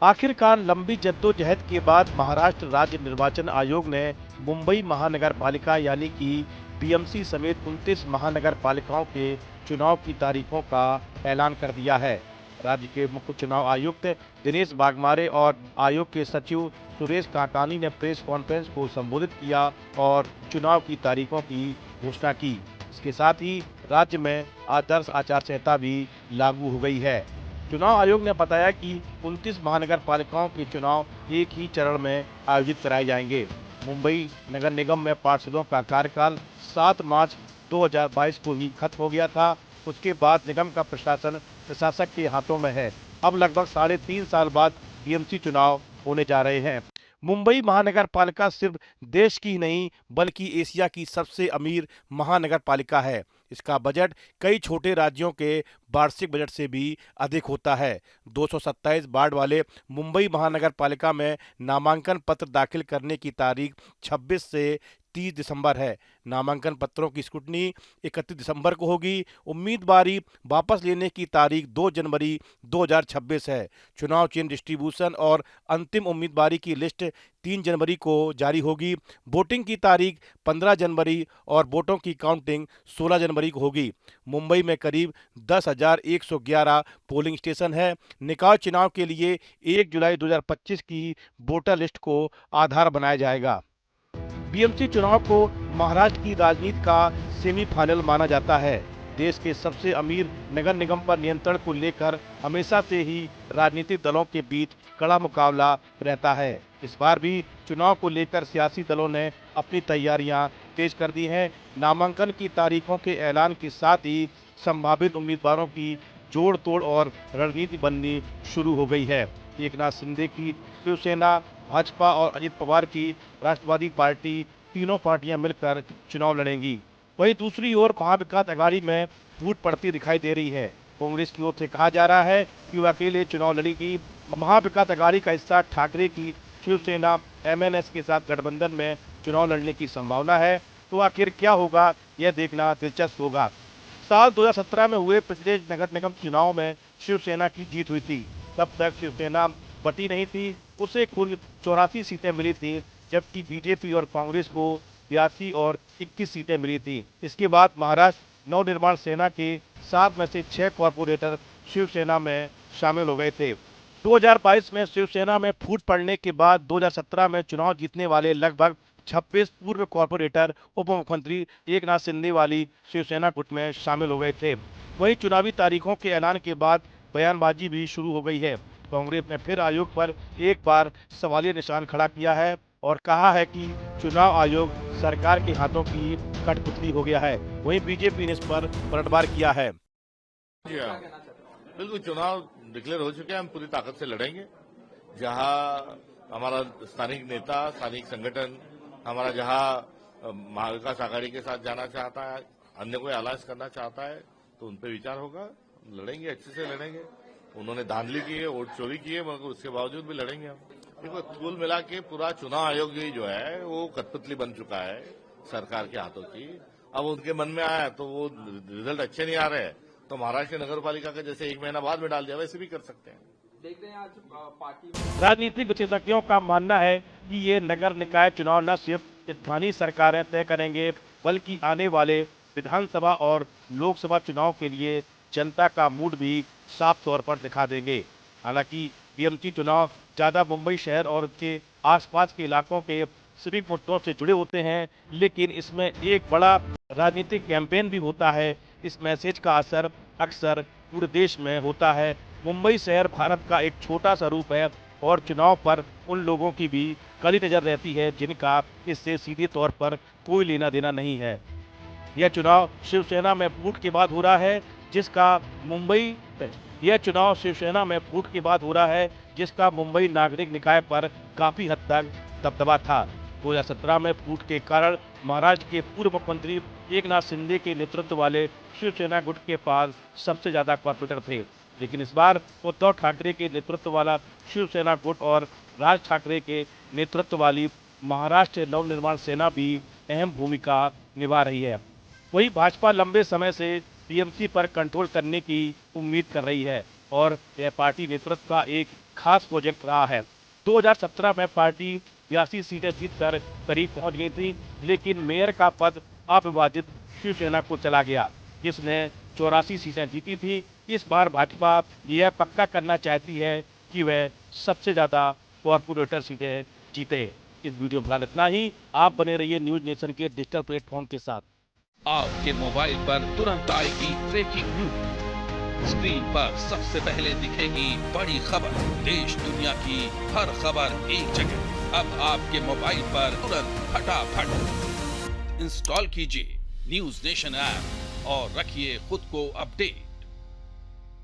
आखिरकार लंबी जद्दोजहद के बाद महाराष्ट्र राज्य निर्वाचन आयोग ने मुंबई महानगर पालिका यानी कि बीएमसी समेत 29 महानगर पालिकाओं के चुनाव की तारीखों का ऐलान कर दिया है। राज्य के मुख्य चुनाव आयुक्त दिनेश वाघमारे और आयोग के सचिव सुरेश काकानी ने प्रेस कॉन्फ्रेंस को संबोधित किया और चुनाव की तारीखों की घोषणा की। इसके साथ ही राज्य में आदर्श आचार संहिता भी लागू हो गई है। चुनाव आयोग ने बताया कि 29 महानगर पालिकाओं के चुनाव एक ही चरण में आयोजित कराए जाएंगे। मुंबई नगर निगम में पार्षदों का कार्यकाल 7 मार्च 2022 को ही खत्म हो गया था। उसके बाद निगम का प्रशासन प्रशासक के हाथों में है। अब लगभग 3.5 साल बाद बीएमसी चुनाव होने जा रहे हैं। मुंबई महानगर पालिका सिर्फ देश की नहीं बल्कि एशिया की सबसे अमीर महानगर पालिका है। इसका बजट कई छोटे राज्यों के वार्षिक बजट से भी अधिक होता है। 227 वार्ड वाले मुंबई महानगर पालिका में नामांकन पत्र दाखिल करने की तारीख 26 से 30 दिसंबर है। नामांकन पत्रों की स्क्रूटनी 31 दिसंबर को होगी। उम्मीदवारी वापस लेने की तारीख 2 जनवरी 2026 है। चुनाव चिन्ह डिस्ट्रीब्यूशन और अंतिम उम्मीदवारी की लिस्ट 3 जनवरी को जारी होगी। वोटिंग की तारीख 15 जनवरी और वोटों की काउंटिंग 16 जनवरी को होगी। मुंबई में करीब 10,111 पोलिंग स्टेशन है। निकाय चुनाव के लिए 1 जुलाई 2025 की वोटर लिस्ट को आधार बनाया जाएगा। बीएमसी चुनाव को महाराष्ट्र की राजनीति का सेमीफाइनल माना जाता है। देश के सबसे अमीर नगर निगम पर नियंत्रण को लेकर हमेशा से ही राजनीतिक दलों के बीच कड़ा मुकाबला रहता है। इस बार भी चुनाव को लेकर सियासी दलों ने अपनी तैयारियां तेज कर दी हैं। नामांकन की तारीखों के ऐलान के साथ ही संभावित उम्मीदवारों की जोड़ तोड़ और रणनीति बननी शुरू हो गई है। एकनाथ शिंदे की शिवसेना, भाजपा और अजित पवार की राष्ट्रवादी पार्टी, तीनों पार्टियां मिलकर चुनाव लड़ेंगी। वहीं दूसरी ओर महाविकास अघाड़ी में फूट पड़ती दिखाई दे रही है। कांग्रेस की ओर से कहा जा रहा है कि वह अकेले चुनाव लड़ेगी। महाविकास अघाड़ी का हिस्सा ठाकरे की शिवसेना एमएनएस के साथ गठबंधन में चुनाव लड़ने की संभावना है। तो आखिर क्या होगा, यह देखना दिलचस्प होगा। साल 2017 में हुए पिछले नगर निगम चुनाव में शिवसेना की जीत हुई थी। तब तक शिवसेना बटी नहीं थी। उसे कुल 84 सीटें मिली थी, जबकि बीजेपी और कांग्रेस को 82 और 21 सीटें मिली थी। इसके बाद महाराष्ट्र नवनिर्माण सेना के 7 में से 6 कॉरपोरेटर शिवसेना में शामिल हो गए थे। 2022 में शिवसेना में फूट पड़ने के बाद 2017 में चुनाव जीतने वाले लगभग 26 पूर्व कॉरपोरेटर उप मुख्यमंत्री एकनाथ शिंदे वाली शिवसेना गुट में शामिल हो गए थे। वहीं चुनावी तारीखों के ऐलान के बाद बयानबाजी भी शुरू हो गई है। कांग्रेस ने फिर आयोग पर एक बार सवालिया निशान खड़ा किया है और कहा है कि चुनाव आयोग सरकार के हाथों की कठपुतली हो गया है। वहीं बीजेपी ने इस पर पलटवार किया है। जी हाँ, बिल्कुल चुनाव डिक्लेयर हो चुके हैं। हम पूरी ताकत से लड़ेंगे। जहां हमारा स्थानिक नेता, स्थानिक संगठन हमारा जहां महाविकास आघाड़ी के साथ जाना चाहता है, अन्य कोई अलायंस करना चाहता है, तो उन पर विचार होगा। लड़ेंगे, अच्छे से लड़ेंगे। उन्होंने धांधली की है, वोट चोरी की है, मगर उसके बावजूद भी लड़ेंगे हम। देखो, कुल मिला के पूरा चुनाव आयोग ही जो है वो कठपुतली बन चुका है सरकार के हाथों की। अब उनके मन में आया तो वो रिजल्ट अच्छे नहीं आ रहे हैं तो महाराष्ट्र नगर पालिका का जैसे 1 महीना बाद में डाल दिया, वैसे भी कर सकते हैं। देखते हैं आज पार्टी राजनीतिक विशेषज्ञों का मानना है कि ये नगर निकाय चुनाव न सिर्फ स्थानीय सरकारें तय करेंगे, बल्कि आने वाले विधानसभा और लोकसभा चुनाव के लिए जनता का मूड भी साफ तौर पर दिखा देंगे। हालांकि बीएमसी चुनाव ज़्यादा मुंबई शहर और उसके आसपास के इलाकों के सिविक मुद्दों से जुड़े होते हैं, लेकिन इसमें एक बड़ा राजनीतिक कैंपेन भी होता है। इस मैसेज का असर अक्सर पूरे देश में होता है। मुंबई शहर भारत का एक छोटा सा रूप है और चुनाव पर उन लोगों की भी कड़ी नजर रहती है जिनका इससे सीधे तौर पर कोई लेना देना नहीं है। यह चुनाव शिवसेना में फूट के बाद हो रहा है, जिसका मुंबई यह चुनाव शिवसेना में फूट के बाद हो रहा है, जिसका मुंबई नागरिक निकाय पर काफी हद तक दबदबा था। 2017 में फूट के कारण महाराष्ट्र के पूर्व मुख्यमंत्री एकनाथ शिंदे के नेतृत्व वाले शिवसेना गुट के पास सबसे ज्यादा कॉर्पोरेटर थे, लेकिन इस बार उद्धव ठाकरे के नेतृत्व वाला शिवसेना गुट और राज ठाकरे के नेतृत्व वाली महाराष्ट्र नवनिर्माण सेना भी अहम भूमिका निभा रही है। वहीं भाजपा लंबे समय से टीएमसी पर कंट्रोल करने की उम्मीद कर रही है। और यह पार्टी नेतृत्व का एक खास प्रोजेक्ट रहा है। 2017 में पार्टी 82 सीटें जीतकर करीब पहुंच गई थी, लेकिन मेयर का पद अविभाजित शिवसेना को चला गया, जिसने 84 सीटें जीती थी। इस बार भाजपा यह पक्का करना चाहती है कि वह सबसे ज्यादा कॉर्पोरेटर सीटें जीते। इस वीडियो में फिलहाल इतना ही। आप बने रहिए न्यूज नेशन के डिजिटल प्लेटफॉर्म के साथ। आपके मोबाइल पर तुरंत आएगी ब्रेकिंग न्यूज। स्क्रीन पर सबसे पहले दिखेगी बड़ी खबर। देश दुनिया की हर खबर एक जगह। अब आपके मोबाइल पर तुरंत फटाफट इंस्टॉल कीजिए न्यूज नेशन ऐप और रखिए खुद को अपडेट।